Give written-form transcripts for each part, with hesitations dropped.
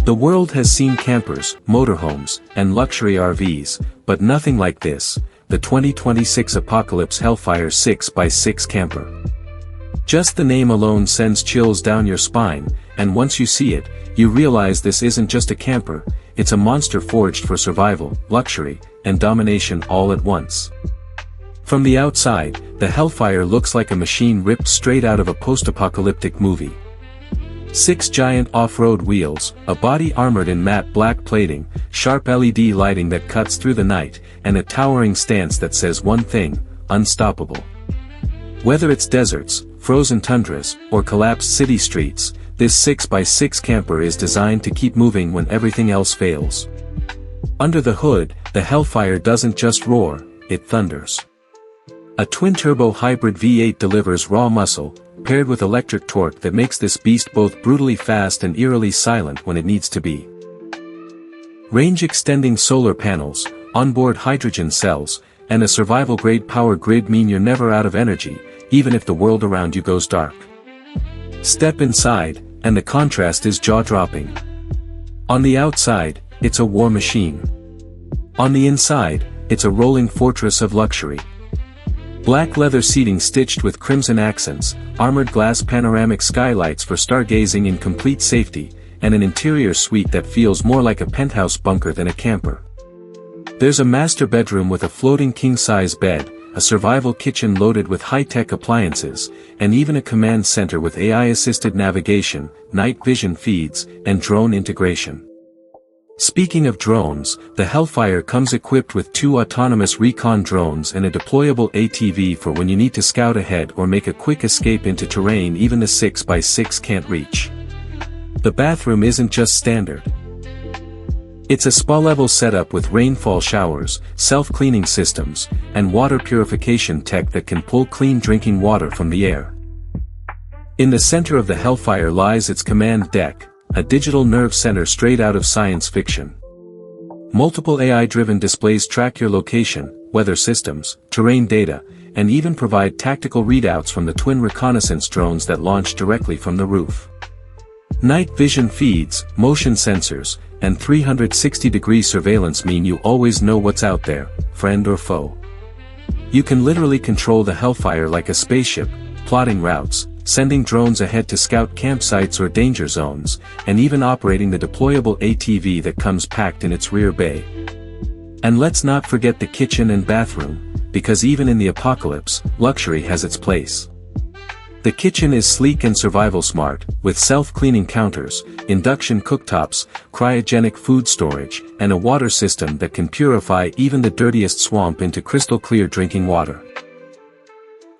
The world has seen campers, motorhomes, and luxury RVs, but nothing like this, the 2026 Apocalypse Hellfire 6x6 camper. Just the name alone sends chills down your spine, and once you see it, you realize this isn't just a camper, it's a monster forged for survival, luxury, and domination all at once. From the outside, the Hellfire looks like a machine ripped straight out of a post-apocalyptic movie. 6 giant off-road wheels, a body armored in matte black plating, sharp LED lighting that cuts through the night, and a towering stance that says one thing: unstoppable. Whether it's deserts, frozen tundras, or collapsed city streets, this 6x6 camper is designed to keep moving when everything else fails. Under the hood, the Hellfire doesn't just roar, it thunders. A twin-turbo hybrid V8 delivers raw muscle, paired with electric torque that makes this beast both brutally fast and eerily silent when it needs to be. Range-extending solar panels, onboard hydrogen cells, and a survival-grade power grid mean you're never out of energy, even if the world around you goes dark. Step inside, and the contrast is jaw-dropping. On the outside, it's a war machine. On the inside, it's a rolling fortress of luxury. Black leather seating stitched with crimson accents, armored glass panoramic skylights for stargazing in complete safety, and an interior suite that feels more like a penthouse bunker than a camper. There's a master bedroom with a floating king-size bed, a survival kitchen loaded with high-tech appliances, and even a command center with AI-assisted navigation, night vision feeds, and drone integration. Speaking of drones, the Hellfire comes equipped with 2 autonomous recon drones and a deployable ATV for when you need to scout ahead or make a quick escape into terrain even the 6x6 can't reach. The bathroom isn't just standard. It's a spa-level setup with rainfall showers, self-cleaning systems, and water purification tech that can pull clean drinking water from the air. In the center of the Hellfire lies its command deck, a digital nerve center straight out of science fiction. Multiple AI-driven displays track your location, weather systems, terrain data, and even provide tactical readouts from the twin reconnaissance drones that launch directly from the roof. Night vision feeds, motion sensors, and 360-degree surveillance mean you always know what's out there, friend or foe. You can literally control the Hellfire like a spaceship, plotting routes, sending drones ahead to scout campsites or danger zones, and even operating the deployable ATV that comes packed in its rear bay. And let's not forget the kitchen and bathroom, because even in the apocalypse, luxury has its place. The kitchen is sleek and survival smart, with self-cleaning counters, induction cooktops, cryogenic food storage, and a water system that can purify even the dirtiest swamp into crystal-clear drinking water.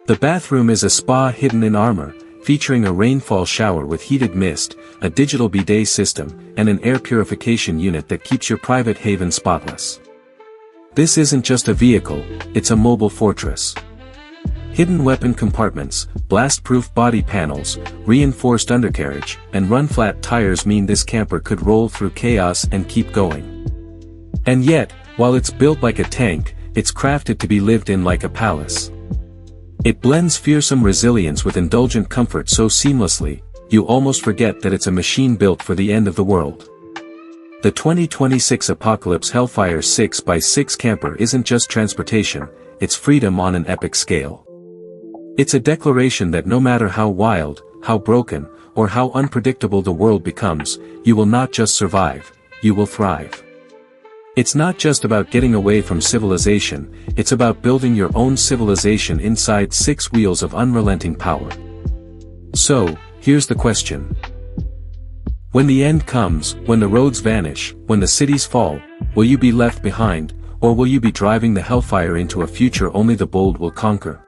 The bathroom is a spa hidden in armor, featuring a rainfall shower with heated mist, a digital bidet system, and an air purification unit that keeps your private haven spotless. This isn't just a vehicle, it's a mobile fortress. Hidden weapon compartments, blast-proof body panels, reinforced undercarriage, and run-flat tires mean this camper could roll through chaos and keep going. And yet, while it's built like a tank, it's crafted to be lived in like a palace. It blends fearsome resilience with indulgent comfort so seamlessly, you almost forget that it's a machine built for the end of the world. The 2026 Apocalypse Hellfire 6x6 camper isn't just transportation, it's freedom on an epic scale. It's a declaration that no matter how wild, how broken, or how unpredictable the world becomes, you will not just survive, you will thrive. It's not just about getting away from civilization, it's about building your own civilization inside 6 wheels of unrelenting power. So, here's the question. When the end comes, when the roads vanish, when the cities fall, will you be left behind, or will you be driving the Hellfire into a future only the bold will conquer?